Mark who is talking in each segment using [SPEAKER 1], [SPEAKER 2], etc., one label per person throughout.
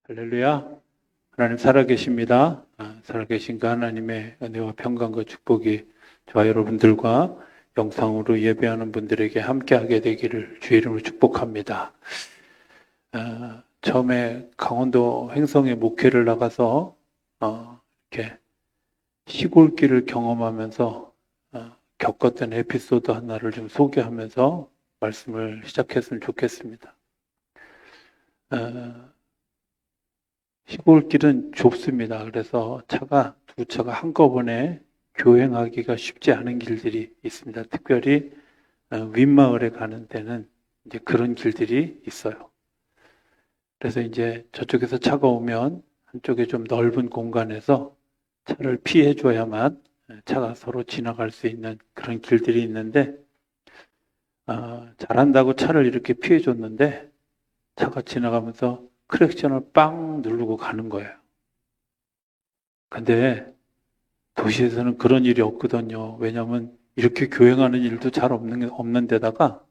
[SPEAKER 1] 할렐루야. 하나님 살아계십니다. 살아계신 그 하나님의 은혜와 평강과 축복이 저와 여러분들과 영상으로 예배하는 분들에게 함께하게 되기를 주의 이름으로 축복합니다. 처음에 강원도 횡성에 목회를 나가서 이렇게 시골길을 경험하면서 겪었던 에피소드 하나를 좀 소개하면서 말씀을 시작했으면 좋겠습니다. 시골길은 좁습니다. 그래서 두 차가 한꺼번에 교행하기가 쉽지 않은 길들이 있습니다. 특별히 윗마을에 가는 데는 이제 그런 길들이 있어요. 그래서 이제 저쪽에서 차가 오면 한쪽에 좀 넓은 공간에서 차를 피해줘야만 차가 서로 지나갈 수 있는 그런 길들이 있는데, 잘한다고 차를 이렇게 피해줬는데 차가 지나가면서 크랙션을 빵 누르고 가는 거예요. 근데 도시에서는 그런 일이 없거든요. 왜냐하면 이렇게 교행하는 일도 잘 없는 데다가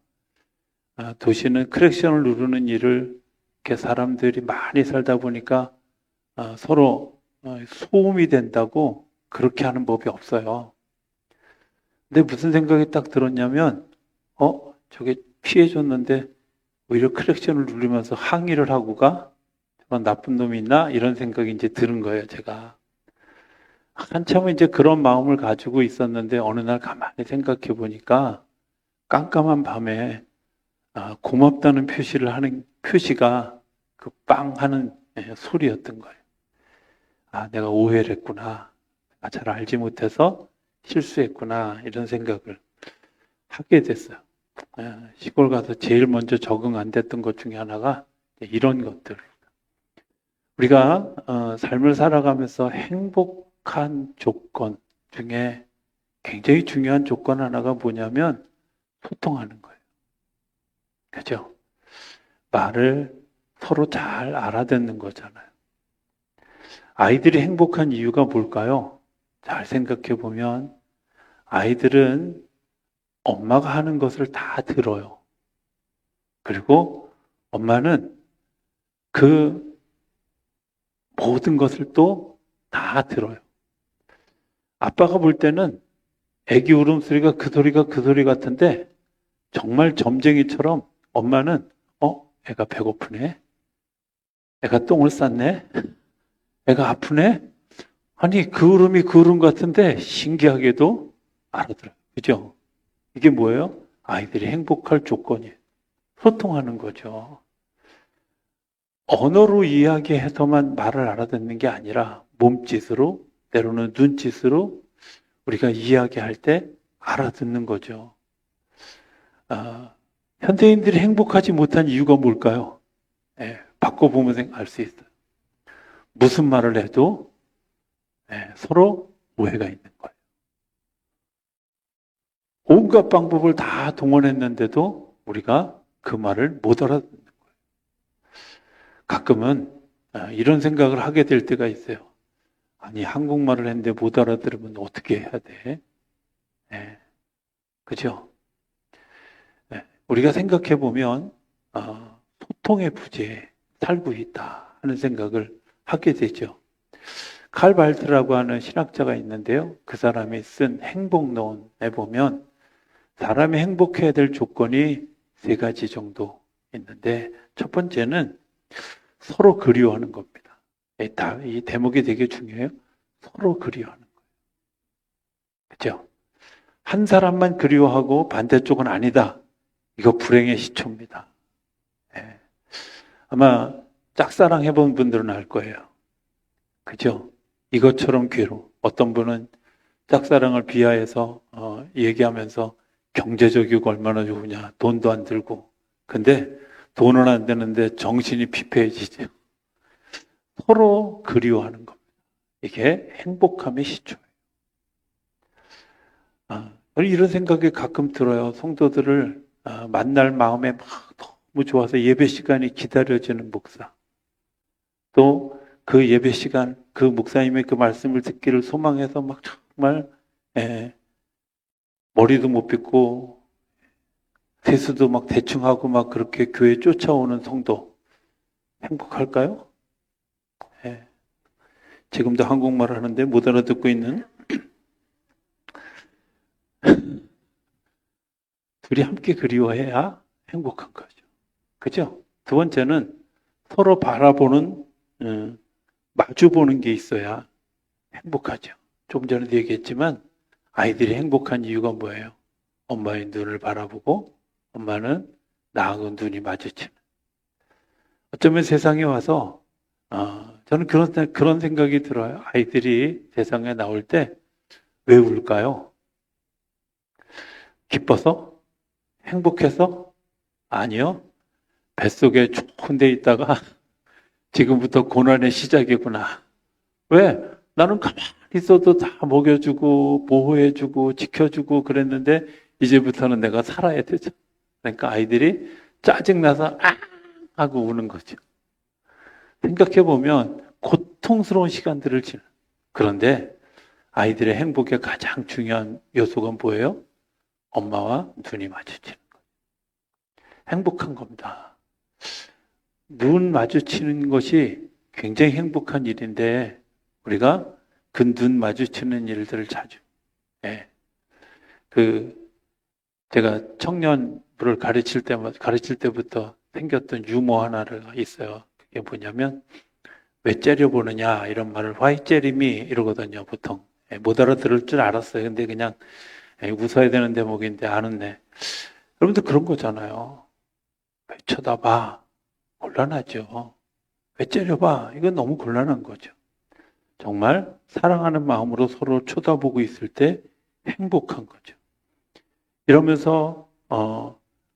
[SPEAKER 1] 도시는 크랙션을 누르는 일을 이렇게 사람들이 많이 살다 보니까 서로 소음이 된다고 그렇게 하는 법이 없어요. 근데 무슨 생각이 딱 들었냐면 저게 피해줬는데 오히려 크랙션을 누르면서 항의를 하고 가? 저런 나쁜 놈이 있나? 이런 생각이 이제 드는 거예요, 제가. 한참은 이제 그런 마음을 가지고 있었는데 어느 날 가만히 생각해 보니까 깜깜한 밤에 고맙다는 표시를 하는 표시가 그 빵 하는 소리였던 거예요. 내가 오해를 했구나. 잘 알지 못해서 실수했구나. 이런 생각을 하게 됐어요. 시골 가서 제일 먼저 적응 안 됐던 것 중에 하나가 이런 것들. 우리가 삶을 살아가면서 행복한 조건 중에 굉장히 중요한 조건 하나가 뭐냐면 소통하는 거예요. 그죠? 말을 서로 잘 알아듣는 거잖아요. 아이들이 행복한 이유가 뭘까요? 잘 생각해 보면 아이들은 엄마가 하는 것을 다 들어요. 그리고 엄마는 그 모든 것을 또 다 들어요. 아빠가 볼 때는 애기 울음소리가 그 소리가 그 소리 같은데 정말 점쟁이처럼 엄마는 애가 배고프네? 애가 똥을 쌌네? 애가 아프네? 아니 그 울음이 그 울음 같은데 신기하게도 알아들어요. 그죠? 이게 뭐예요? 아이들이 행복할 조건이에요. 소통하는 거죠. 언어로 이야기해서만 말을 알아듣는 게 아니라 몸짓으로 때로는 눈짓으로 우리가 이야기할 때 알아듣는 거죠. 현대인들이 행복하지 못한 이유가 뭘까요? 바꿔보면 알 수 있어요. 무슨 말을 해도 서로 오해가 있는 거예요. 온갖 방법을 다 동원했는데도 우리가 그 말을 못 알아듣는 거예요. 가끔은 이런 생각을 하게 될 때가 있어요. 아니 한국말을 했는데 못 알아들으면 어떻게 해야 돼? 그죠? 우리가 생각해 보면 소통의 부재에 살고 있다 하는 생각을 하게 되죠. 칼 발트라고 하는 신학자가 있는데요. 그 사람이 쓴 행복론에 보면 사람이 행복해야 될 조건이 3가지 정도 있는데 첫 번째는 서로 그리워하는 겁니다. 이 대목이 되게 중요해요. 서로 그리워하는 거예요. 그렇죠? 한 사람만 그리워하고 반대쪽은 아니다. 이거 불행의 시초입니다. 아마 짝사랑 해본 분들은 알 거예요. 그죠? 이것처럼 어떤 분은 짝사랑을 비하해서 얘기하면서 경제적이고 얼마나 좋으냐. 돈도 안 들고. 근데 돈은 안 되는데 정신이 피폐해지죠. 서로 그리워하는 겁니다. 이게 행복함의 시초예요. 이런 생각이 가끔 들어요. 성도들을 만날 마음에 막 너무 좋아서 예배 시간이 기다려지는 목사. 또 그 예배 시간, 그 목사님의 그 말씀을 듣기를 소망해서 막 정말 머리도 못 빗고 세수도 막 대충 하고 막 그렇게 교회 쫓아오는 성도 행복할까요? 지금도 한국말 하는데 못 알아듣고 있는 둘이 함께 그리워해야 행복한 거죠. 그죠? 두 번째는 서로 바라보는, 마주보는 게 있어야 행복하죠. 좀 전에도 얘기했지만 아이들이 행복한 이유가 뭐예요? 엄마의 눈을 바라보고 엄마는 나하고 눈이 마주치는. 어쩌면 세상에 와서 저는 그런 생각이 들어요. 아이들이 세상에 나올 때 왜 울까요? 기뻐서? 행복해서? 아니요. 뱃속에 좋은 데 있다가 지금부터 고난의 시작이구나. 왜? 나는 가만히 있어도 다 먹여주고 보호해주고 지켜주고 그랬는데 이제부터는 내가 살아야 되죠. 그러니까 아이들이 짜증나서 하고 우는 거죠. 생각해보면 고통스러운 시간들을 지내. 그런데 아이들의 행복의 가장 중요한 요소가 뭐예요? 엄마와 눈이 마주치는 거예요. 행복한 겁니다. 눈 마주치는 것이 굉장히 행복한 일인데 우리가 그 눈 마주치는 일들을 자주 제가 청년부를 가르칠 때부터 생겼던 유머 하나가 있어요. 그게 뭐냐면 왜 째려보느냐 이런 말을 Why 째리미 이러거든요. 보통 못 알아들을 줄 알았어요. 근데 그냥 웃어야 되는 대목인데 안 웃네. 여러분들 그런 거잖아요. 왜 쳐다봐? 곤란하죠. 왜 째려봐? 이건 너무 곤란한 거죠. 정말 사랑하는 마음으로 서로 쳐다보고 있을 때 행복한 거죠. 이러면서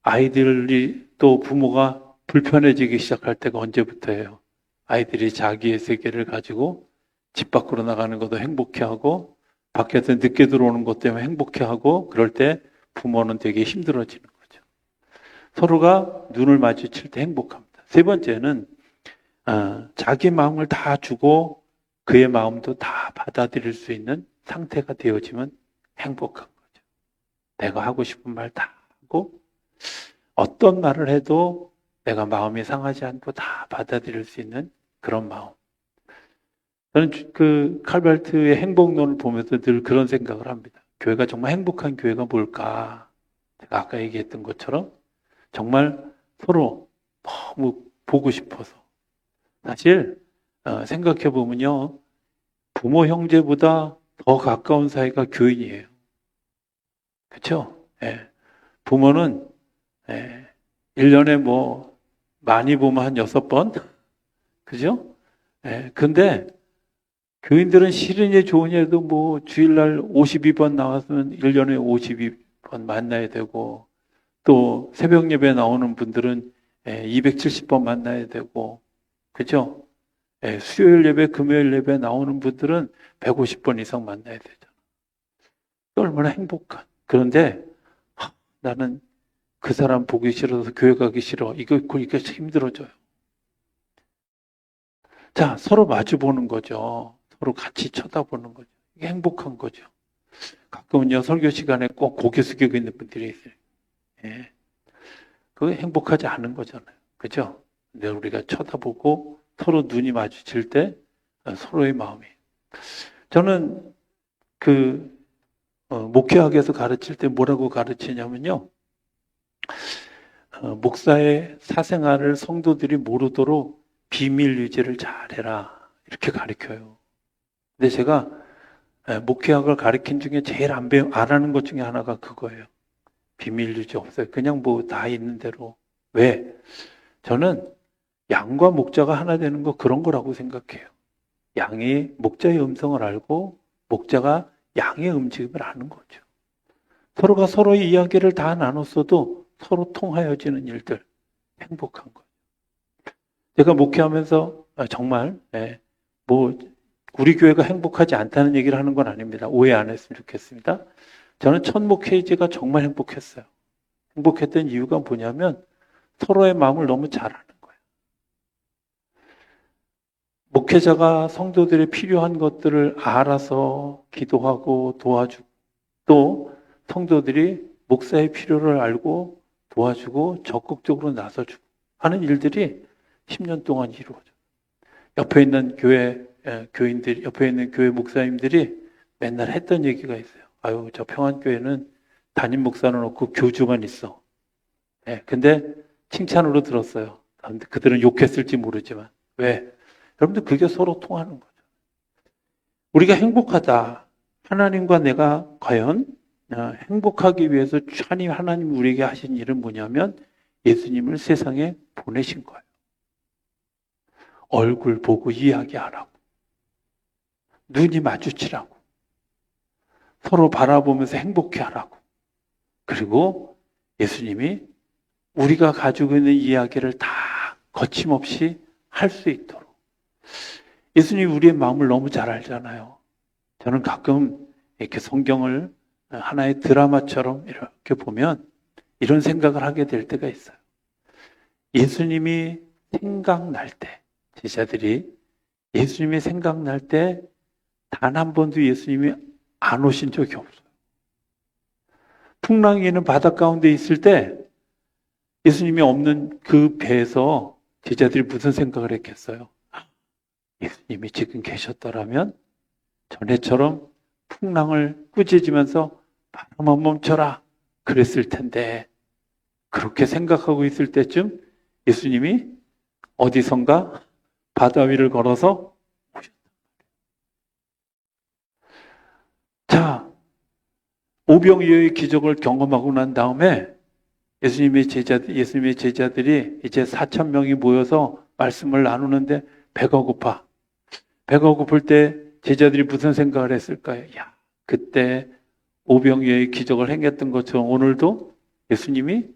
[SPEAKER 1] 아이들이 또 부모가 불편해지기 시작할 때가 언제부터예요? 아이들이 자기의 세계를 가지고 집 밖으로 나가는 것도 행복해하고 밖에서 늦게 들어오는 것 때문에 행복해하고 그럴 때 부모는 되게 힘들어지는 거죠. 서로가 눈을 마주칠 때 행복합니다. 세 번째는 자기 마음을 다 주고 그의 마음도 다 받아들일 수 있는 상태가 되어지면 행복한 거죠. 내가 하고 싶은 말 다 하고 어떤 말을 해도 내가 마음이 상하지 않고 다 받아들일 수 있는 그런 마음. 저는 그 칼발트의 행복론을 보면서 늘 그런 생각을 합니다. 교회가 정말 행복한 교회가 뭘까? 제가 아까 얘기했던 것처럼 정말 서로 너무 보고 싶어서. 사실 생각해 보면요. 부모 형제보다 더 가까운 사이가 교인이에요. 그렇죠? 예. 부모는 1년에 뭐 많이 보면 한 6번? 그죠? 근데 교인들은 실은이 좋으냐도 뭐 주일날 52번 나왔으면 1년에 52번 만나야 되고 또 새벽 예배 나오는 분들은 270번 만나야 되고 그죠? 수요일 예배, 금요일 예배 나오는 분들은 150번 이상 만나야 되잖아. 얼마나 행복한. 그런데 나는 그 사람 보기 싫어서 교회 가기 싫어. 이거 힘들어져요. 자, 서로 마주 보는 거죠. 서로 같이 쳐다보는 거죠. 이게 행복한 거죠. 가끔은요, 설교 시간에 꼭 고개 숙이고 있는 분들이 있어요. 그거 행복하지 않은 거잖아요. 그죠? 근데 우리가 쳐다보고 서로 눈이 마주칠 때 서로의 마음이. 저는 목회학에서 가르칠 때 뭐라고 가르치냐면요. 목사의 사생활을 성도들이 모르도록 비밀 유지를 잘해라. 이렇게 가르쳐요. 근데 제가 목회학을 가르친 중에 제일 안 하는 것 중에 하나가 그거예요. 비밀 유지 없어요. 그냥 뭐 다 있는 대로. 왜? 저는 양과 목자가 하나 되는 거 그런 거라고 생각해요. 양이 목자의 음성을 알고 목자가 양의 움직임을 아는 거죠. 서로가 서로의 이야기를 다 나눴어도 서로 통하여지는 일들 행복한 거예요. 제가 목회하면서 정말 뭐 우리 교회가 행복하지 않다는 얘기를 하는 건 아닙니다. 오해 안 했으면 좋겠습니다. 저는 첫 목회지가 정말 행복했어요. 행복했던 이유가 뭐냐면 서로의 마음을 너무 잘 아는 거예요. 목회자가 성도들의 필요한 것들을 알아서 기도하고 도와주고 또 성도들이 목사의 필요를 알고 도와주고 적극적으로 나서주고 하는 일들이 10년 동안 이루어져요. 옆에 있는 교회 교인들이, 옆에 있는 교회 목사님들이 맨날 했던 얘기가 있어요. 아유, 저 평안교회는 담임 목사는 없고 교주만 있어. 근데 칭찬으로 들었어요. 근데 그들은 욕했을지 모르지만. 왜? 여러분들 그게 서로 통하는 거죠. 우리가 행복하다. 하나님과 내가 과연 행복하기 위해서 하나님 우리에게 하신 일은 뭐냐면 예수님을 세상에 보내신 거예요. 얼굴 보고 이야기하라고. 눈이 마주치라고. 서로 바라보면서 행복해하라고. 그리고 예수님이 우리가 가지고 있는 이야기를 다 거침없이 할 수 있도록. 예수님이 우리의 마음을 너무 잘 알잖아요. 저는 가끔 이렇게 성경을 하나의 드라마처럼 이렇게 보면 이런 생각을 하게 될 때가 있어요. 예수님이 생각날 때, 제자들이 예수님이 생각날 때 단 한 번도 예수님이 안 오신 적이 없어요. 풍랑이 는 바다 가운데 있을 때 예수님이 없는 그 배에서 제자들이 무슨 생각을 했겠어요? 예수님이 지금 계셨더라면 전에처럼 풍랑을 꾸짖으면서 바람아 멈춰라 그랬을 텐데, 그렇게 생각하고 있을 때쯤 예수님이 어디선가 바다 위를 걸어서 오셨다. 자, 오병이어의 기적을 경험하고 난 다음에 예수님의 제자들이 이제 4,000명이 모여서 말씀을 나누는데 배가 고파. 배가 고플 때 제자들이 무슨 생각을 했을까요? 야, 그때 오병이어의 기적을 행했던 것처럼 오늘도 예수님이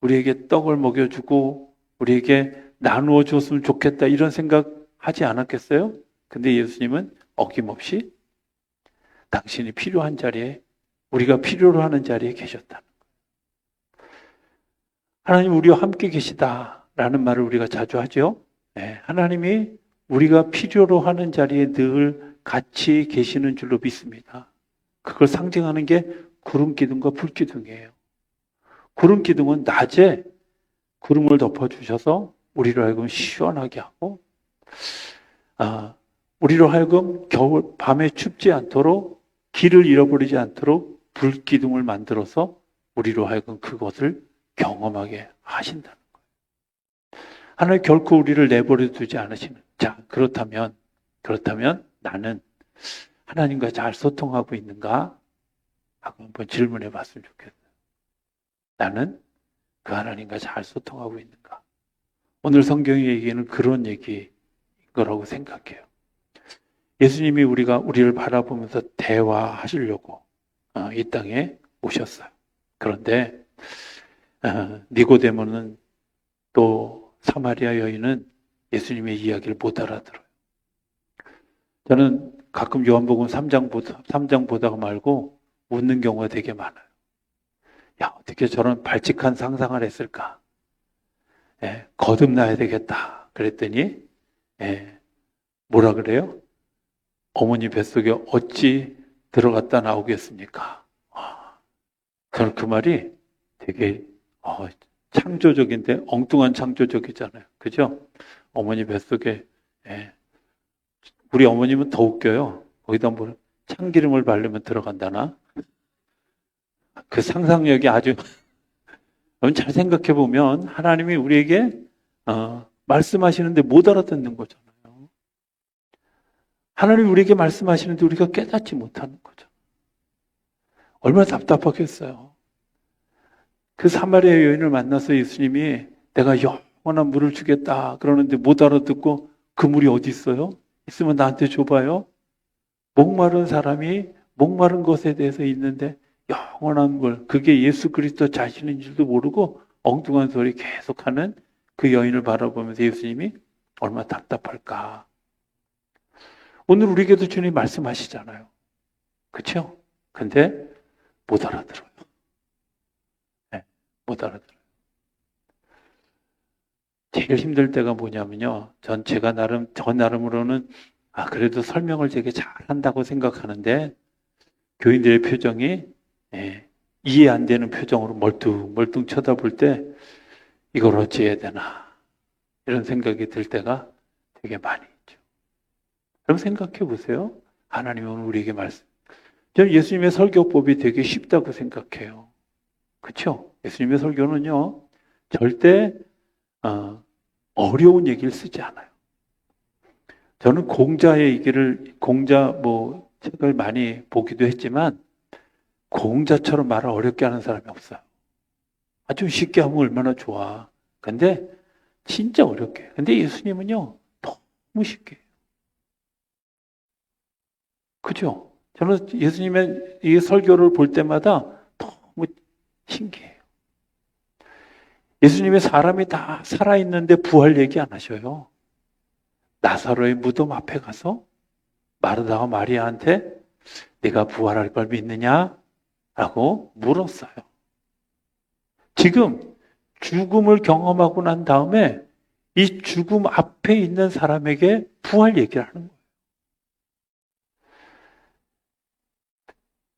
[SPEAKER 1] 우리에게 떡을 먹여주고 우리에게 나누어 줬으면 좋겠다, 이런 생각 하지 않았겠어요? 근데 예수님은 어김없이 당신이 필요한 자리에, 우리가 필요로 하는 자리에 계셨다는 거예요. 하나님 우리와 함께 계시다라는 말을 우리가 자주 하죠. 하나님이 우리가 필요로 하는 자리에 늘 같이 계시는 줄로 믿습니다. 그걸 상징하는 게 구름 기둥과 불 기둥이에요. 구름 기둥은 낮에 구름을 덮어주셔서 우리로 하여금 시원하게 하고, 우리로 하여금 겨울 밤에 춥지 않도록, 길을 잃어버리지 않도록 불 기둥을 만들어서 우리로 하여금 그것을 경험하게 하신다는 거예요. 하나님 결코 우리를 내버려 두지 않으시는. 자, 그렇다면 나는 하나님과 잘 소통하고 있는가 하고 한번 질문해 봤으면 좋겠어요. 나는 그 하나님과 잘 소통하고 있는가? 오늘 성경이 얘기하는 그런 얘기인 거라고 생각해요. 예수님이 우리를 바라보면서 대화하시려고 이 땅에 오셨어요. 그런데 니고데모는, 또 사마리아 여인은 예수님의 이야기를 못 알아들어요. 저는 가끔 요한복음 3장 보다가 말고 웃는 경우가 되게 많아요. 야, 어떻게 저런 발칙한 상상을 했을까? 거듭나야 되겠다 그랬더니 뭐라 그래요? 어머니 뱃속에 어찌 들어갔다 나오겠습니까? 저는 그 말이 되게 창조적인데 엉뚱한 창조적이잖아요. 그죠? 어머니 뱃속에, 우리 어머님은 더 웃겨요. 거기다 뭐 참기름을 바르면 들어간다나? 그 상상력이 아주, 잘 생각해 보면 하나님이 우리에게 말씀하시는데 못 알아듣는 거잖아요. 하나님이 우리에게 말씀하시는데 우리가 깨닫지 못하는 거죠. 얼마나 답답하겠어요. 그 사마리아 여인을 만나서 예수님이 내가 영원한 물을 주겠다 그러는데 못 알아듣고, 그 물이 어디 있어요? 있으면 나한테 줘봐요. 목마른 사람이 목마른 것에 대해서 있는데 영원한 물, 그게 예수 그리스도 자신인 줄도 모르고 엉뚱한 소리 계속하는 그 여인을 바라보면서 예수님이 얼마나 답답할까. 오늘 우리에게도 주님이 말씀하시잖아요. 그렇죠? 근데 못 알아들어요. 못 알아들어요. 제일 힘들 때가 뭐냐면요, 저 나름으로는 그래도 설명을 되게 잘한다고 생각하는데 교인들의 표정이 이해 안 되는 표정으로 멀뚱 쳐다볼 때 이걸 어찌 해야 되나, 이런 생각이 들 때가 되게 많이 있죠. 여러분 생각해 보세요. 하나님은 우리에게 말씀. 저는 예수님의 설교법이 되게 쉽다고 생각해요. 그렇죠? 예수님의 설교는요, 절대 어려운 얘기를 쓰지 않아요. 저는 공자 책을 많이 보기도 했지만 공자처럼 말을 어렵게 하는 사람이 없어요. 아주 쉽게 하면 얼마나 좋아. 근데 진짜 어렵게. 근데 예수님은요, 너무 쉽게 해요. 그죠? 저는 예수님의 이 설교를 볼 때마다 너무 신기해요. 예수님의 사람이 다 살아있는데 부활 얘기 안 하셔요. 나사로의 무덤 앞에 가서 마르다와 마리아한테 네가 부활할 걸 믿느냐? 라고 물었어요. 지금 죽음을 경험하고 난 다음에 이 죽음 앞에 있는 사람에게 부활 얘기를 하는 거예요.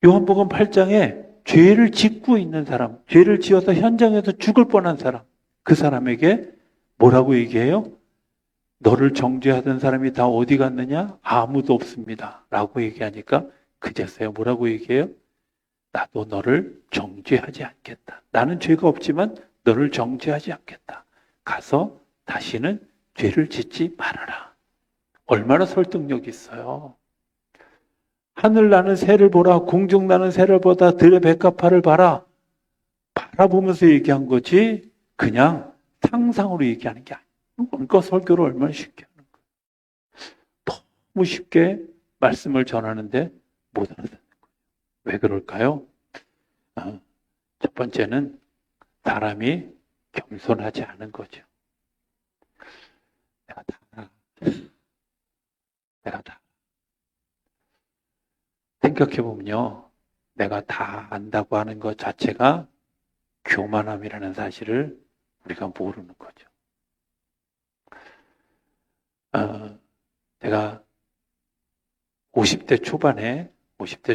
[SPEAKER 1] 요한복음 8장에 죄를 짓고 있는 사람, 죄를 지어서 현장에서 죽을 뻔한 사람, 그 사람에게 뭐라고 얘기해요? 너를 정죄하던 사람이 다 어디 갔느냐? 아무도 없습니다. 라고 얘기하니까 그제서야 뭐라고 얘기해요? 나도 너를 정죄하지 않겠다. 나는 죄가 없지만 너를 정죄하지 않겠다. 가서 다시는 죄를 짓지 말아라. 얼마나 설득력이 있어요. 하늘 나는 새를 보라, 공중 나는 새를 보다 들의 백합화를 봐라. 바라보면서 얘기한 거지 그냥 상상으로 얘기하는 게 아니에요. 그러니까 설교를 얼마나 쉽게 하는 거예요. 너무 쉽게 말씀을 전하는데 못 알아듣는 거예요. 왜 그럴까요? 첫 번째는 사람이 겸손하지 않은 거죠. 내가 다. 생각해보면요. 내가 다 안다고 하는 것 자체가 교만함이라는 사실을 우리가 모르는 거죠. 제가 50대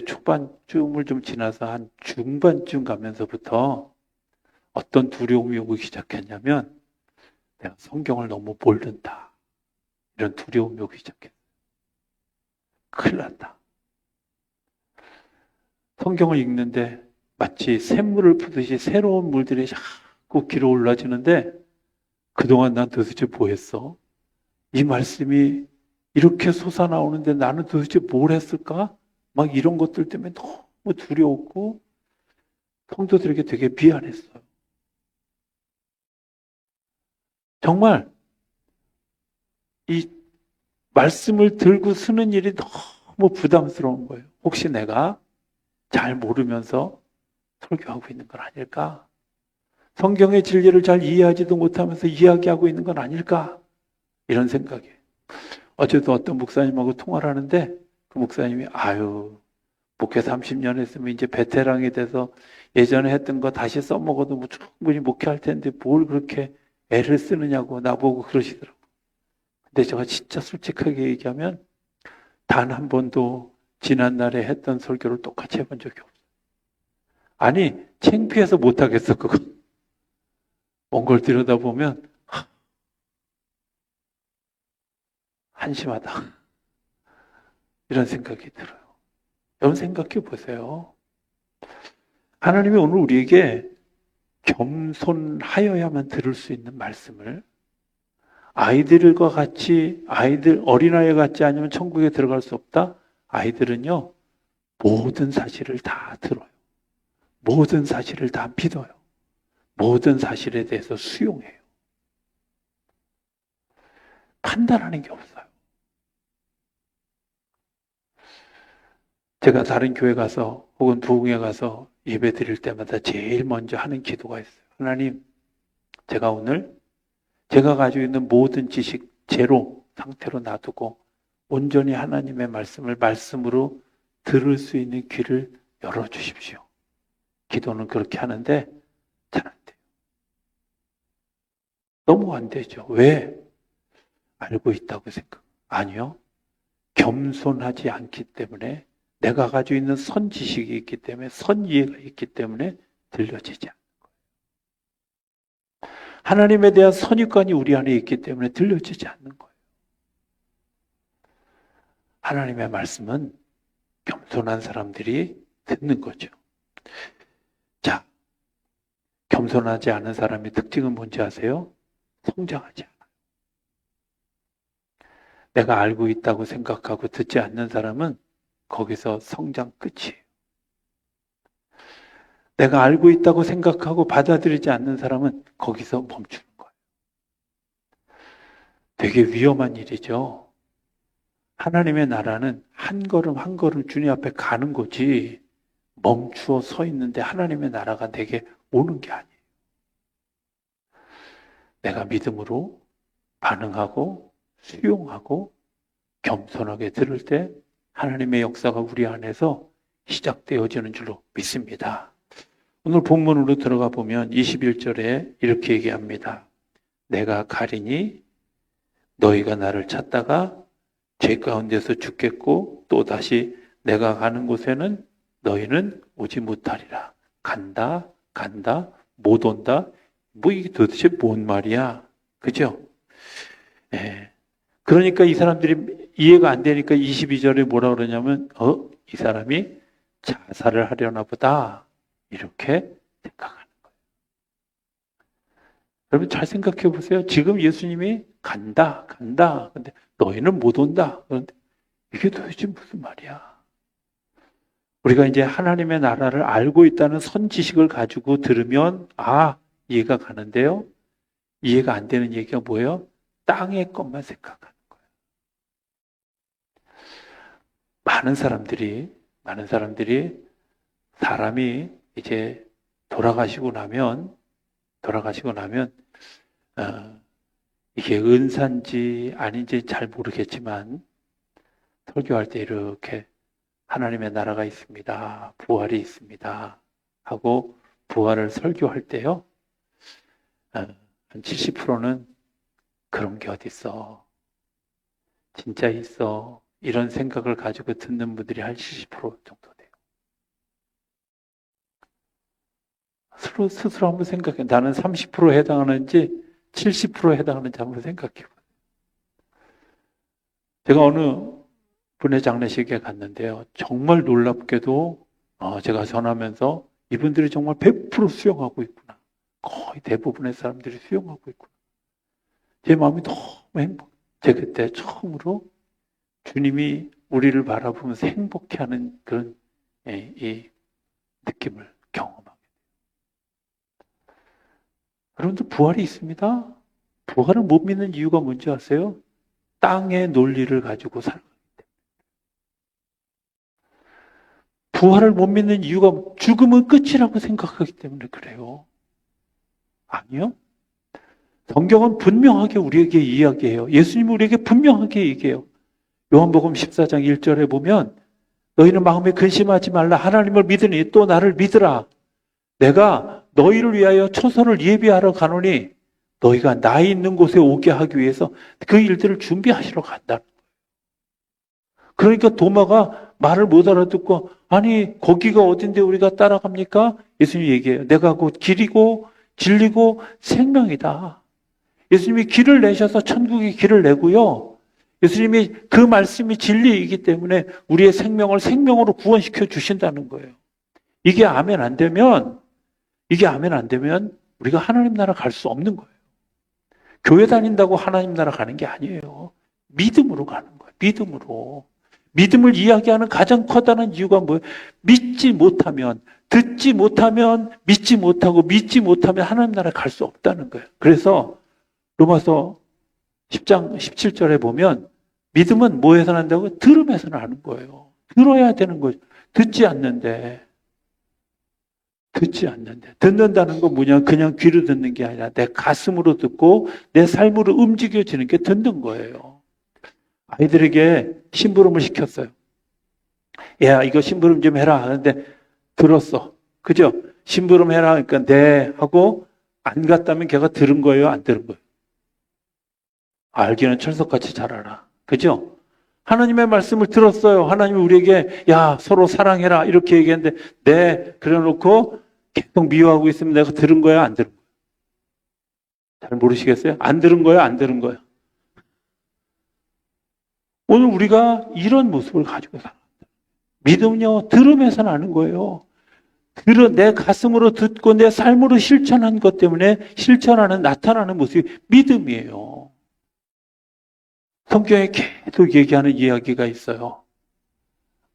[SPEAKER 1] 초반쯤을 좀 지나서 한 중반쯤 가면서부터 어떤 두려움이 오기 시작했냐면 내가 성경을 너무 모른다. 이런 두려움이 오기 시작했어요. 큰일 났다. 성경을 읽는데 마치 샘물을 푸듯이 새로운 물들이 자꾸 길어 올라지는데 그동안 난 도대체 뭐 했어? 이 말씀이 이렇게 솟아나오는데 나는 도대체 뭘 했을까? 막 이런 것들 때문에 너무 두려웠고 성도들에게 되게 미안했어요. 정말 이 말씀을 들고 쓰는 일이 너무 부담스러운 거예요. 혹시 내가 잘 모르면서 설교하고 있는 건 아닐까? 성경의 진리를 잘 이해하지도 못하면서 이야기하고 있는 건 아닐까? 이런 생각이. 어제도 어떤 목사님하고 통화를 하는데 그 목사님이 목회 30년 했으면 이제 베테랑이 돼서 예전에 했던 거 다시 써먹어도 뭐 충분히 목회할 텐데 뭘 그렇게 애를 쓰느냐고 나보고 그러시더라고요. 근데 제가 진짜 솔직하게 얘기하면 단 한 번도 지난날에 했던 설교를 똑같이 해본 적이 없어요. 아니 창피해서 못하겠어 그거. 온 걸 들여다보면 한심하다 이런 생각이 들어요. 여러분 생각해 보세요. 하나님이 오늘 우리에게 겸손하여야만 들을 수 있는 말씀을 아이들과 같이 어린아이 같지 않으면 천국에 들어갈 수 없다. 아이들은요 모든 사실을 다 들어요. 모든 사실을 다 믿어요. 모든 사실에 대해서 수용해요. 판단하는 게 없어요. 제가 다른 교회 가서 혹은 부흥회 가서 예배 드릴 때마다 제일 먼저 하는 기도가 있어요. 하나님, 제가 오늘 제가 가지고 있는 모든 지식 제로 상태로 놔두고 온전히 하나님의 말씀을 말씀으로 들을 수 있는 귀를 열어주십시오. 기도는 그렇게 하는데 잘 안 돼요. 너무 안 되죠. 왜? 알고 있다고 생각. 아니요. 겸손하지 않기 때문에 내가 가지고 있는 선 지식이 있기 때문에 선 이해가 있기 때문에 들려지지 않는 거예요. 하나님에 대한 선입관이 우리 안에 있기 때문에 들려지지 않는 거예요. 하나님의 말씀은 겸손한 사람들이 듣는 거죠. 자, 겸손하지 않은 사람의 특징은 뭔지 아세요? 성장하지 않아요. 내가 알고 있다고 생각하고 듣지 않는 사람은 거기서 성장 끝이에요. 내가 알고 있다고 생각하고 받아들이지 않는 사람은 거기서 멈추는 거예요. 되게 위험한 일이죠. 하나님의 나라는 한 걸음 한 걸음 주님 앞에 가는 거지 멈추어 서 있는데 하나님의 나라가 내게 오는 게 아니에요. 내가 믿음으로 반응하고 수용하고 겸손하게 들을 때 하나님의 역사가 우리 안에서 시작되어지는 줄로 믿습니다. 오늘 본문으로 들어가 보면 21절에 이렇게 얘기합니다. 내가 가리니 너희가 나를 찾다가 죄 가운데서 죽겠고 또다시 내가 가는 곳에는 너희는 오지 못하리라. 간다, 못 온다. 뭐 이게 도대체 뭔 말이야? 그죠? 예. 그러니까 이 사람들이 이해가 안 되니까 22절에 뭐라 그러냐면, 이 사람이 자살을 하려나 보다. 이렇게 생각하는 거예요. 여러분 잘 생각해 보세요. 지금 예수님이 간다. 근데 너희는 못 온다. 그런데 이게 도대체 무슨 말이야? 우리가 이제 하나님의 나라를 알고 있다는 선지식을 가지고 들으면, 이해가 가는데요. 이해가 안 되는 얘기가 뭐예요? 땅의 것만 생각하는 거예요. 많은 사람들이 사람이 이제 돌아가시고 나면 이게 은사인지 아닌지 잘 모르겠지만 설교할 때 이렇게 하나님의 나라가 있습니다. 부활이 있습니다. 하고 부활을 설교할 때요. 한 70%는 그런 게 어딨어. 진짜 있어. 이런 생각을 가지고 듣는 분들이 한 70% 정도 돼요. 스스로 한번 생각해. 나는 30%에 해당하는지 70%에 해당하는지 한번 생각해 봐요. 제가 어느 분의 장례식에 갔는데요. 정말 놀랍게도 제가 전하면서 이분들이 정말 100% 수용하고 있구나. 거의 대부분의 사람들이 수용하고 있구나. 제 마음이 너무 행복해요. 제가 그때 처음으로 주님이 우리를 바라보면서 행복해하는 그런 이 느낌을 경험하게 돼요. 여러분들 부활이 있습니다. 부활을 못 믿는 이유가 뭔지 아세요? 땅의 논리를 가지고 살아가기 때문에. 부활을 못 믿는 이유가 죽음은 끝이라고 생각하기 때문에 그래요. 아니요. 성경은 분명하게 우리에게 이야기해요. 예수님은 우리에게 분명하게 얘기해요. 요한복음 14장 1절에 보면 너희는 마음에 근심하지 말라. 하나님을 믿으니 또 나를 믿으라. 내가 너희를 위하여 처소를 예비하러 가노니 너희가 나 있는 곳에 오게 하기 위해서 그 일들을 준비하시러 간다. 그러니까 도마가 말을 못 알아듣고 아니 거기가 어딘데 우리가 따라갑니까? 예수님이 얘기해요. 내가 곧 길이고 진리고 생명이다. 예수님이 길을 내셔서 천국의 길을 내고요. 예수님이 그 말씀이 진리이기 때문에 우리의 생명을 생명으로 구원시켜 주신다는 거예요. 이게 아멘 안 되면 우리가 하나님 나라 갈 수 없는 거예요. 교회 다닌다고 하나님 나라 가는 게 아니에요. 믿음으로 가는 거예요. 믿음으로. 믿음을 이야기하는 가장 커다란 이유가 뭐예요? 믿지 못하면, 듣지 못하면, 믿지 못하고, 믿지 못하면 하나님 나라에 갈 수 없다는 거예요. 그래서 로마서 10장 17절에 보면 믿음은 뭐에서 난다고? 들음에서 나는 거예요. 들어야 되는 거죠. 듣지 않는데. 듣는다는 건 뭐냐? 그냥 귀로 듣는 게 아니라 내 가슴으로 듣고 내 삶으로 움직여지는 게 듣는 거예요. 아이들에게 심부름을 시켰어요. 야, 이거 심부름 좀 해라 하는데 들었어. 그죠? 심부름 해라 하니까 네 하고 안 갔다면 걔가 들은 거예요? 안 들은 거예요? 알기는 철석같이 잘 알아. 그죠? 하나님의 말씀을 들었어요. 하나님이 우리에게 야 서로 사랑해라 이렇게 얘기했는데 네 그래놓고 계속 미워하고 있으면 내가 들은 거야 안 들은 거야? 잘 모르시겠어요? 안 들은 거야 안 들은 거야? 오늘 우리가 이런 모습을 가지고 살아요. 믿음은요, 들음에서 나는 거예요. 내 가슴으로 듣고 내 삶으로 실천한 것 때문에 나타나는 모습이 믿음이에요. 성경에 계속 얘기하는 이야기가 있어요.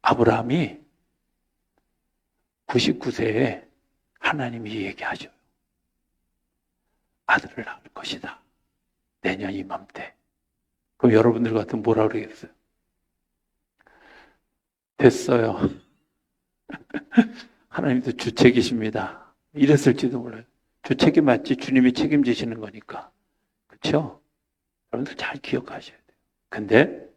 [SPEAKER 1] 아브라함이 99세에 하나님이 얘기하죠. 아들을 낳을 것이다. 내년 이맘때. 그럼 여러분들 같으면 뭐라 그러겠어요? 됐어요. 하나님도 주책이십니다. 이랬을지도 몰라요. 주책이 맞지 주님이 책임지시는 거니까. 그렇죠? 여러분들 잘 기억하셔야 돼요. 근데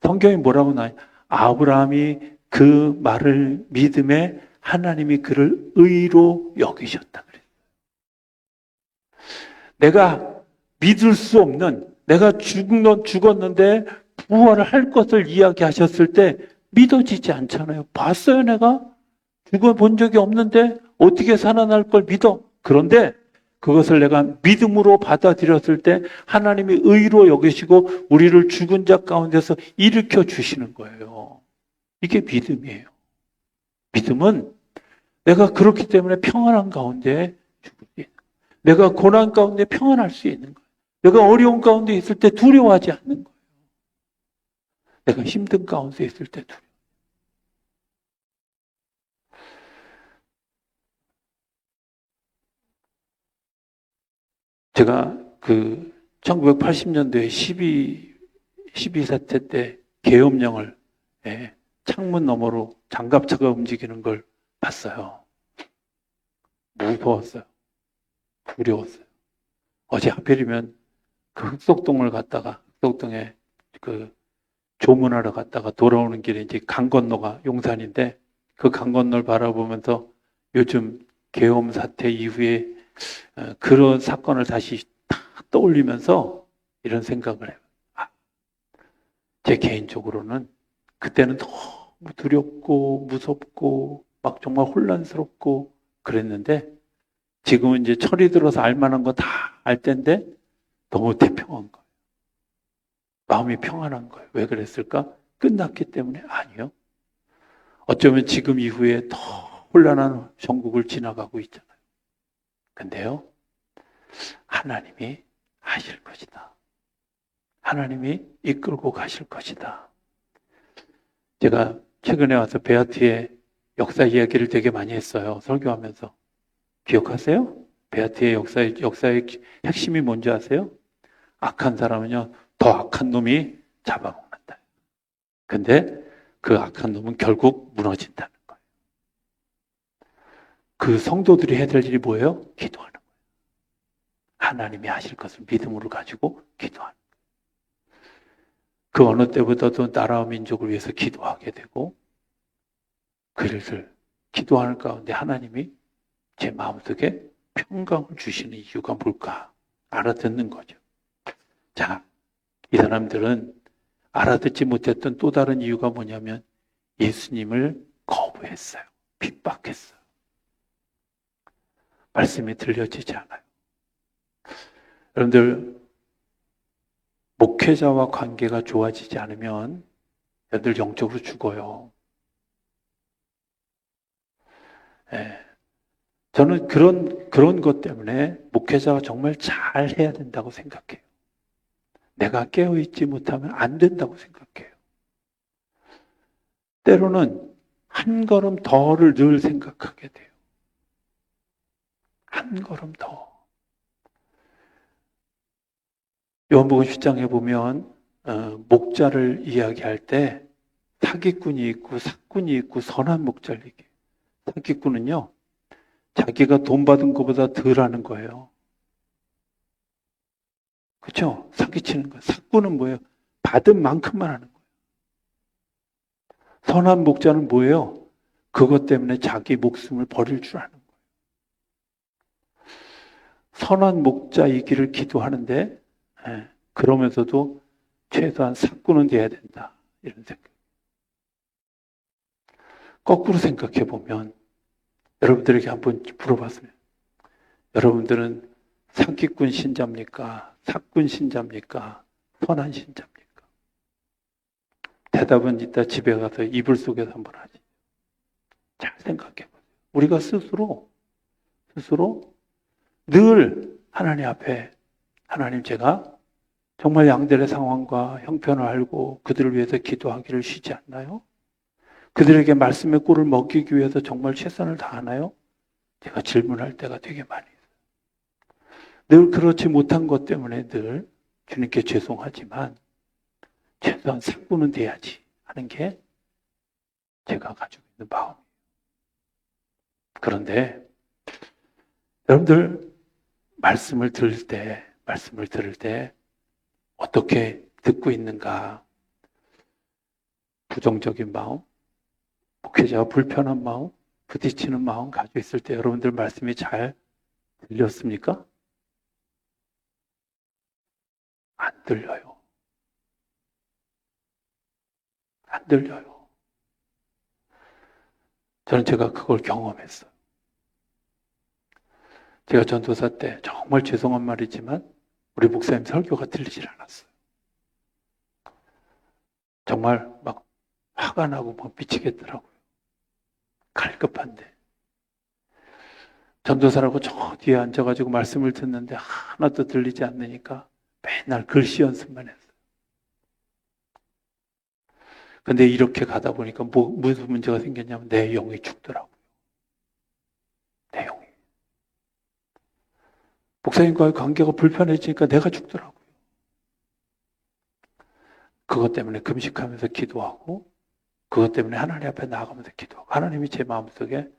[SPEAKER 1] 성경이 뭐라고 나와요? 아브라함이 그 말을 믿음에 하나님이 그를 의로 여기셨다 그랬어요. 내가 믿을 수 없는, 내가 죽었는데 부활을 할 것을 이야기하셨을 때 믿어지지 않잖아요. 봤어요, 내가? 죽어본 적이 없는데 어떻게 살아날 걸 믿어? 그런데 그것을 내가 믿음으로 받아들였을 때 하나님이 의로 여기시고 우리를 죽은 자 가운데서 일으켜 주시는 거예요. 이게 믿음이에요. 믿음은 내가 그렇기 때문에 평안한 가운데 죽을 수 있는 거예요. 내가 고난 가운데 평안할 수 있는 거예요. 내가 어려운 가운데 있을 때 두려워하지 않는 거예요. 내가 힘든 가운데 있을 때 두려워. 제가 1980년도에 12 사태 때 계엄령을 창문 너머로 장갑차가 움직이는 걸 봤어요. 무서웠어요. 두려웠어요. 어제 하필이면 그 흑석동에 조문하러 갔다가 돌아오는 길에 이제 강 건너가 용산인데 그 강 건너를 바라보면서 요즘 계엄 사태 이후에 그런 사건을 다시 떠올리면서 이런 생각을 해요. 제 개인적으로는 그때는 너무 두렵고 무섭고 막 정말 혼란스럽고 그랬는데 지금은 이제 철이 들어서 알만한 거 다 알 텐데 너무 태평한 거예요. 마음이 평안한 거예요. 왜 그랬을까? 끝났기 때문에? 아니요. 어쩌면 지금 이후에 더 혼란한 전국을 지나가고 있잖아요. 근데요, 하나님이 하실 것이다. 하나님이 이끌고 가실 것이다. 제가 최근에 와서 베아트의 역사 이야기를 되게 많이 했어요. 설교하면서. 기억하세요? 베아트의 역사의 핵심이 뭔지 아세요? 악한 사람은요, 더 악한 놈이 잡아먹는다. 근데 그 악한 놈은 결국 무너진다는 거예요. 그 성도들이 해야 될 일이 뭐예요? 기도하는 거예요. 하나님이 하실 것을 믿음으로 가지고 기도하는 거예요. 그 어느 때보다도 나라와 민족을 위해서 기도하게 되고 그것을 기도하는 가운데 하나님이 제 마음속에 평강을 주시는 이유가 뭘까? 알아듣는 거죠. 자, 이 사람들은 알아듣지 못했던 또 다른 이유가 뭐냐면 예수님을 거부했어요. 핍박했어요. 말씀이 들려지지 않아요. 여러분들, 목회자와 관계가 좋아지지 않으면 여러분들 영적으로 죽어요. 저는 그런 것 때문에 목회자가 정말 잘 해야 된다고 생각해요. 내가 깨어있지 못하면 안 된다고 생각해요. 때로는 한 걸음 더를 늘 생각하게 돼요. 한 걸음 더. 요한복음 10장에 보면 목자를 이야기할 때 사기꾼이 있고 사꾼이 있고 선한 목자를 얘기해요. 사기꾼은요, 자기가 돈 받은 것보다 덜 하는 거예요. 그렇죠? 사기치는 거예요. 사꾼은 뭐예요? 받은 만큼만 하는 거예요. 선한 목자는 뭐예요? 그것 때문에 자기 목숨을 버릴 줄 아는 거예요. 선한 목자이기를 기도하는데 그러면서도 최소한 사꾼은 돼야 된다. 이런 생각. 거꾸로 생각해 보면 여러분들에게 한번 물어봤으면 여러분들은 사기꾼 신자입니까? 사꾼 신자입니까? 선한 신자입니까? 대답은 이따 집에 가서 이불 속에서 한번 하지. 잘 생각해 보세요. 우리가 스스로 늘 하나님 앞에, 하나님, 제가 정말 양들의 상황과 형편을 알고 그들을 위해서 기도하기를 쉬지 않나요? 그들에게 말씀의 꿀을 먹이기 위해서 정말 최선을 다하나요? 제가 질문할 때가 되게 많이 있어요. 늘 그렇지 못한 것 때문에 늘 주님께 죄송하지만 최소한 상부는 돼야지 하는 게 제가 가지고 있는 마음이에요. 그런데 여러분들 말씀을 들을 때 어떻게 듣고 있는가? 부정적인 마음, 목회자가 불편한 마음, 부딪히는 마음 가지고 있을 때 여러분들 말씀이 잘 들렸습니까? 안 들려요. 안 들려요. 저는 제가 그걸 경험했어요. 제가 전도사 때 정말 죄송한 말이지만 우리 목사님 설교가 들리질 않았어요. 정말 막 화가 나고 막 미치겠더라고요. 갈급한데. 전도사라고 저 뒤에 앉아가지고 말씀을 듣는데 하나도 들리지 않으니까 맨날 글씨 연습만 했어요. 근데 이렇게 가다 보니까 무슨 문제가 생겼냐면 내 영이 죽더라고요. 내 영이. 목사님과의 관계가 불편해지니까 내가 죽더라고요. 그것 때문에 금식하면서 기도하고 그것 때문에 하나님 앞에 나아가면서 기도하고 하나님이 제 마음속에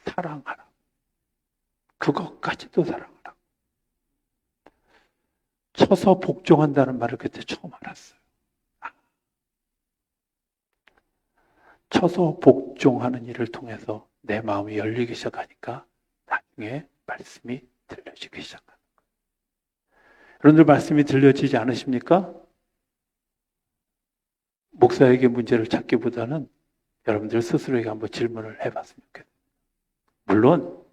[SPEAKER 1] 사랑하라. 그것까지도 사랑하라. 쳐서 복종한다는 말을 그때 처음 알았어요. 쳐서 복종하는 일을 통해서 내 마음이 열리기 시작하니까 나중에 말씀이 들려지기 시작합니다. 여러분들 말씀이 들려지지 않으십니까? 목사에게 문제를 찾기보다는 여러분들 스스로에게 한번 질문을 해봤으면 좋겠어요. 물론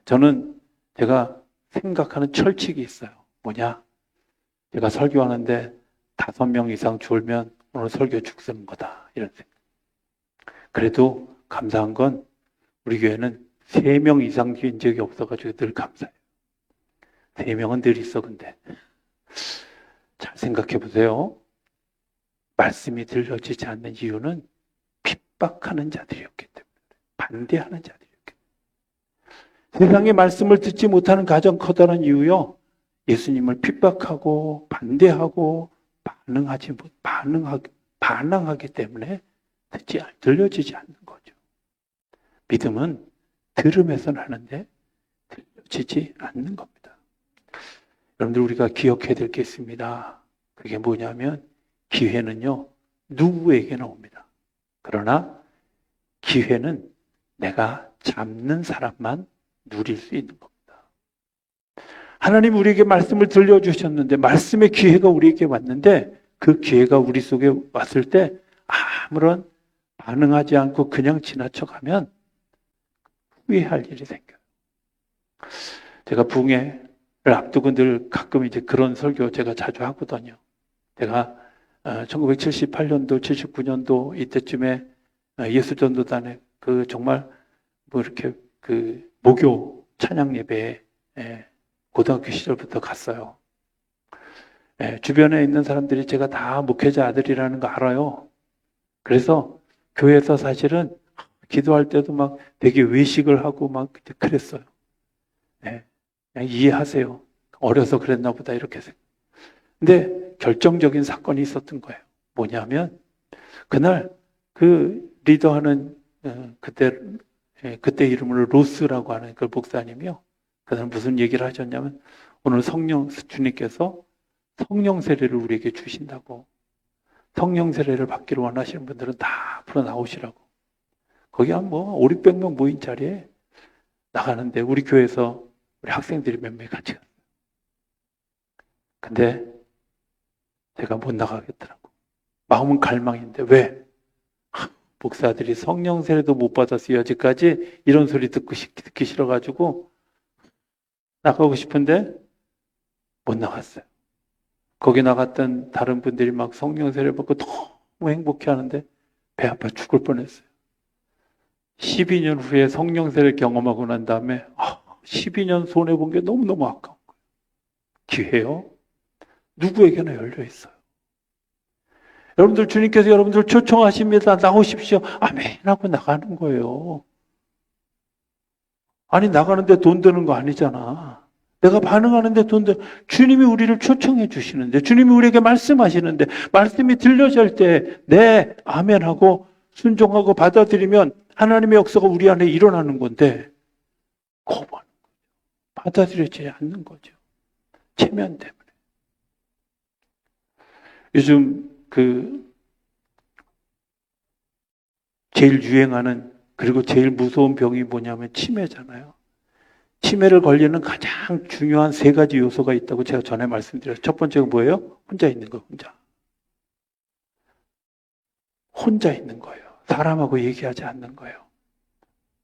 [SPEAKER 1] 저는 제가 생각하는 철칙이 있어요. 뭐냐? 제가 설교하는데 5명 이상 줄면 오늘 설교 죽쓰는 거다. 이런 생각. 그래도 감사한 건 우리 교회는 3명 이상 된 적이 없어가지고 늘 감사해요. 3명은 늘 있어. 근데 잘 생각해 보세요. 말씀이 들려지지 않는 이유는 핍박하는 자들이었기 때문에, 반대하는 자들이었기 때문에. 세상의 말씀을 듣지 못하는 가장 커다란 이유요, 예수님을 핍박하고 반대하고 반항하기 때문에 들려지지 않는 거죠. 믿음은 들음에서는 하는데 들려지지 않는 겁니다. 여러분들, 우리가 기억해야 될 게 있습니다. 그게 뭐냐면 기회는요, 누구에게나 옵니다. 그러나 기회는 내가 잡는 사람만 누릴 수 있는 겁니다. 하나님 우리에게 말씀을 들려주셨는데, 말씀의 기회가 우리에게 왔는데, 그 기회가 우리 속에 왔을 때 아무런 반응하지 않고 그냥 지나쳐가면 후회할 일이 생겨요. 제가 부흥회를 앞두고 늘 가끔 이제 그런 설교 제가 자주 하거든요. 제가 1978년도, 79년도 이때쯤에 예수전도단에 그 정말 뭐 이렇게 그 목요 찬양 예배에 고등학교 시절부터 갔어요. 주변에 있는 사람들이 제가 다 목회자 아들이라는 거 알아요. 그래서 교회에서 사실은 기도할 때도 막 되게 외식을 하고 막 그랬어요. 그냥 이해하세요. 어려서 그랬나 보다 이렇게 생각. 근데 결정적인 사건이 있었던 거예요. 뭐냐면 그날 그 리더하는 그때 이름으로 로스라고 하는 그 목사님이요. 그날 무슨 얘기를 하셨냐면 오늘 주님께서 성령 세례를 우리에게 주신다고. 성령 세례를 받기를 원하시는 분들은 다 앞으로 나오시라고. 거기 한 500명 모인 자리에 나가는데 우리 교회에서 우리 학생들이 몇 명이 같이 갔어요. 근데 제가 못 나가겠더라고. 마음은 갈망인데 왜? 목사들이 성령 세례도 못 받았어요. 여지까지 이런 소리 듣기 싫어가지고 나가고 싶은데 못 나갔어요. 거기 나갔던 다른 분들이 막 성령 세례 받고 너무 행복해 하는데 배 아파 죽을 뻔했어요. 12년 후에 성령세를 경험하고 난 다음에 12년 손해본 게 너무너무 아까운 거예요. 기회요? 누구에게나 열려 있어요. 여러분들 주님께서 여러분들 초청하십니다. 나오십시오. 아멘 하고 나가는 거예요. 아니 나가는데 돈 드는 거 아니잖아. 내가 반응하는데 돈 드. 주님이 우리를 초청해 주시는데 주님이 우리에게 말씀하시는데 말씀이 들려질 때 네 아멘 하고 순종하고 받아들이면 하나님의 역사가 우리 안에 일어나는 건데 거부하는 거죠. 받아들여지지 않는 거죠. 체면 때문에. 요즘 제일 유행하는 그리고 제일 무서운 병이 뭐냐면 치매잖아요. 치매를 걸리는 가장 중요한 3가지 요소가 있다고 제가 전에 말씀드렸어요. 첫 번째가 뭐예요? 혼자 있는 거, 혼자. 혼자 있는 거예요. 사람하고 얘기하지 않는 거예요.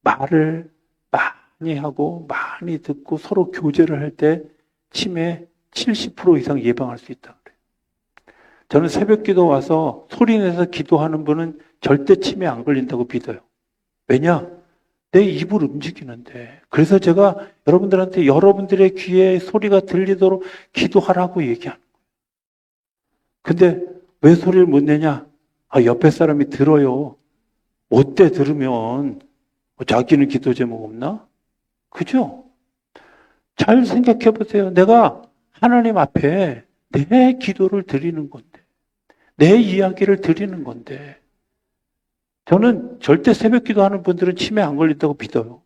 [SPEAKER 1] 말을 많이 하고 많이 듣고 서로 교제를 할 때 치매 70% 이상 예방할 수 있다 그래요. 저는 새벽 기도 와서 소리 내서 기도하는 분은 절대 치매 안 걸린다고 믿어요. 왜냐? 내 입을 움직이는데. 그래서 제가 여러분들한테 여러분들의 귀에 소리가 들리도록 기도하라고 얘기하는 거예요. 근데 왜 소리를 못 내냐? 옆에 사람이 들어요. 어때 들으면 자기는 기도 제목 없나? 그죠? 잘 생각해 보세요. 내가 하나님 앞에 내 기도를 드리는 건데, 내 이야기를 드리는 건데, 저는 절대 새벽 기도하는 분들은 치매 안 걸린다고 믿어요.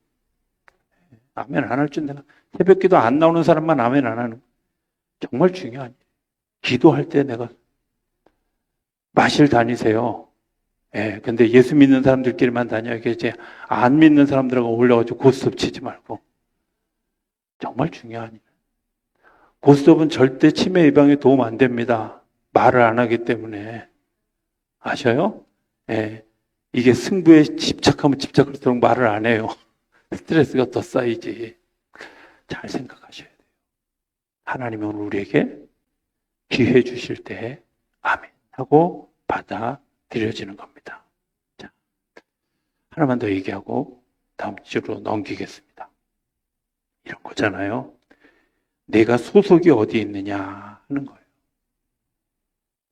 [SPEAKER 1] 아멘 안 할 줄 내가 새벽 기도 안 나오는 사람만 아멘 안 하는 정말 중요한 기도할 때 내가 마실 다니세요. 예, 근데 예수 믿는 사람들끼리만 다녀야겠지. 안 믿는 사람들하고 올려가지고 고스톱 치지 말고. 정말 중요한 일. 고스톱은 절대 치매 예방에 도움 안 됩니다. 말을 안 하기 때문에. 아셔요? 예. 이게 승부에 집착하면 집착할수록 말을 안 해요. 스트레스가 더 쌓이지. 잘 생각하셔야 돼요. 하나님은 우리에게 기회 주실 때 아멘 하고 받아들여지는 겁니다. 자, 하나만 더 얘기하고 다음 주로 넘기겠습니다. 이런 거잖아요. 내가 소속이 어디 있느냐 하는 거예요.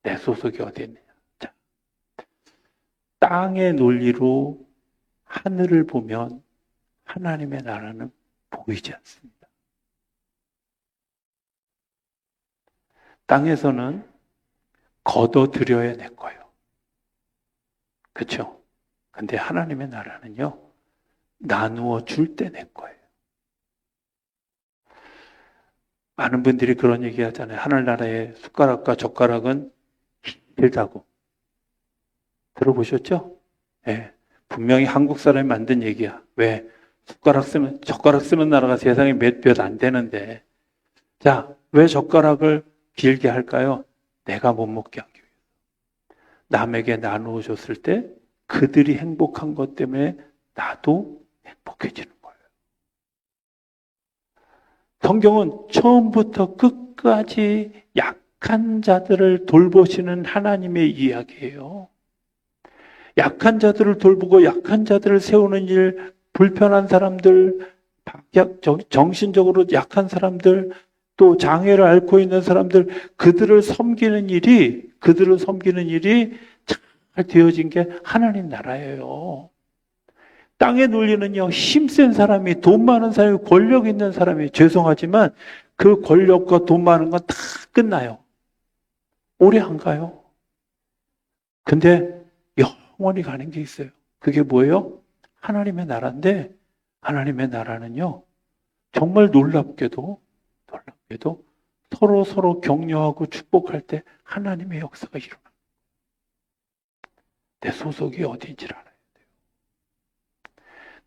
[SPEAKER 1] 내 소속이 어디 있느냐. 자, 땅의 논리로 하늘을 보면 하나님의 나라는 보이지 않습니다. 땅에서는 걷어들여야 내 거예요. 그렇죠? 근데 하나님의 나라는요, 나누어 줄 때 내 거예요. 많은 분들이 그런 얘기 하잖아요. 하늘나라의 숟가락과 젓가락은 힘들다고. 들어보셨죠? 네. 분명히 한국 사람이 만든 얘기야. 왜? 젓가락 쓰는 나라가 세상에 몇 안 되는데. 자, 왜 젓가락을 길게 할까요? 내가 못 먹게 하기 위해서. 남에게 나누어 줬을 때 그들이 행복한 것 때문에 나도 행복해지는 거예요. 성경은 처음부터 끝까지 약한 자들을 돌보시는 하나님의 이야기예요. 약한 자들을 돌보고 약한 자들을 세우는 일, 불편한 사람들, 정신적으로 약한 사람들, 또 장애를 앓고 있는 사람들, 그들을 섬기는 일이 잘 되어진 게 하나님 나라예요. 땅의 논리는요, 힘센 사람이, 돈 많은 사람이, 권력 있는 사람이, 죄송하지만 그 권력과 돈 많은 건 다 끝나요. 오래 안 가요. 근데 영원히 가는 게 있어요. 그게 뭐예요? 하나님의 나라인데, 하나님의 나라는요, 정말 놀랍게도 서로 격려하고 축복할 때 하나님의 역사가 일어나요. 내 소속이 어디인지를 알아야 돼요.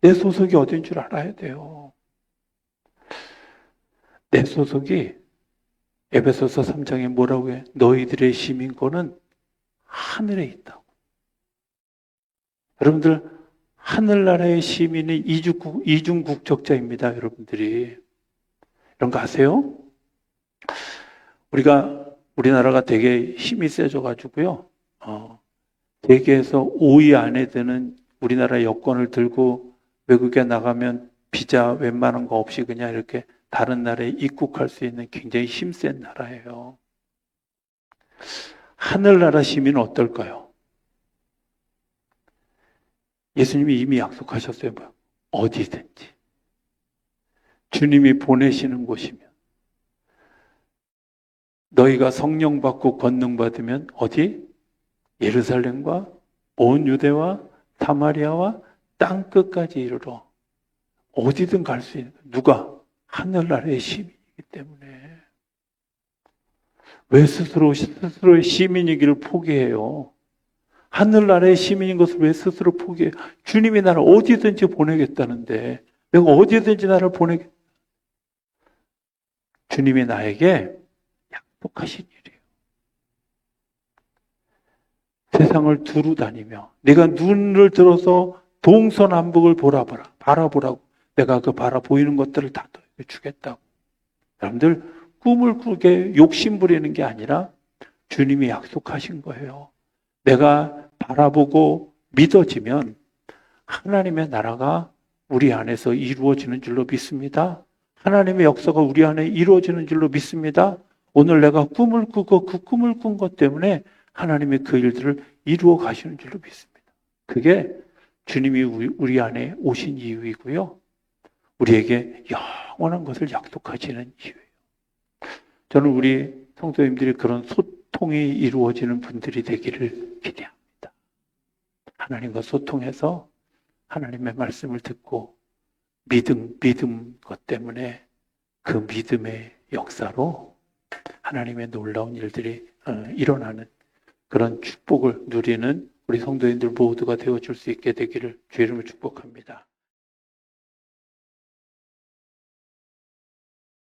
[SPEAKER 1] 내 소속이 어딘 줄 알아야 돼요. 내 소속이 에베소서 3장에 뭐라고 해? 너희들의 시민권은 하늘에 있다고. 여러분들 하늘나라의 시민이 이중 국적자입니다. 여러분들이 이런 거 아세요? 우리나라가 되게 힘이 세져가지고요. 세계에서 5위 안에 드는 우리나라 여권을 들고 외국에 나가면 비자 웬만한 거 없이 그냥 이렇게 다른 나라에 입국할 수 있는 굉장히 힘센 나라예요. 하늘나라 시민은 어떨까요? 예수님이 이미 약속하셨어요. 어디든지. 주님이 보내시는 곳이면. 너희가 성령 받고 권능 받으면 어디? 예루살렘과 온 유대와 사마리아와 땅 끝까지 이르러 어디든 갈 수 있는. 누가? 하늘나라의 시민이기 때문에. 왜 스스로의 시민이기를 포기해요? 하늘나라의 시민인 것을 왜 스스로 포기해요? 주님이 나를 어디든지 보내겠다는데 내가 어디든지 나를 보내겠다. 주님이 나에게 약속하신 일이에요. 세상을 두루 다니며 내가 눈을 들어서 동서남북을 바라보라고 내가 그 보이는 것들을 다 주겠다고. 여러분들 꿈을 꾸게 욕심 부리는 게 아니라 주님이 약속하신 거예요. 내가 바라보고 믿어지면 하나님의 나라가 우리 안에서 이루어지는 줄로 믿습니다. 하나님의 역사가 우리 안에 이루어지는 줄로 믿습니다. 오늘 내가 꿈을 꾸고 그 꿈을 꾼 것 때문에 하나님의 그 일들을 이루어 가시는 줄로 믿습니다. 그게 주님이 우리 안에 오신 이유이고요. 우리에게 영원한 것을 약속하시는 이유예요. 저는 우리 성도님들이 그런 소통이 이루어지는 분들이 되기를 기대합니다. 하나님과 소통해서 하나님의 말씀을 듣고 믿음 것 때문에 그 믿음의 역사로 하나님의 놀라운 일들이 일어나는 그런 축복을 누리는 우리 성도인들 모두가 되어줄 수 있게 되기를 주의 이름으로 축복합니다.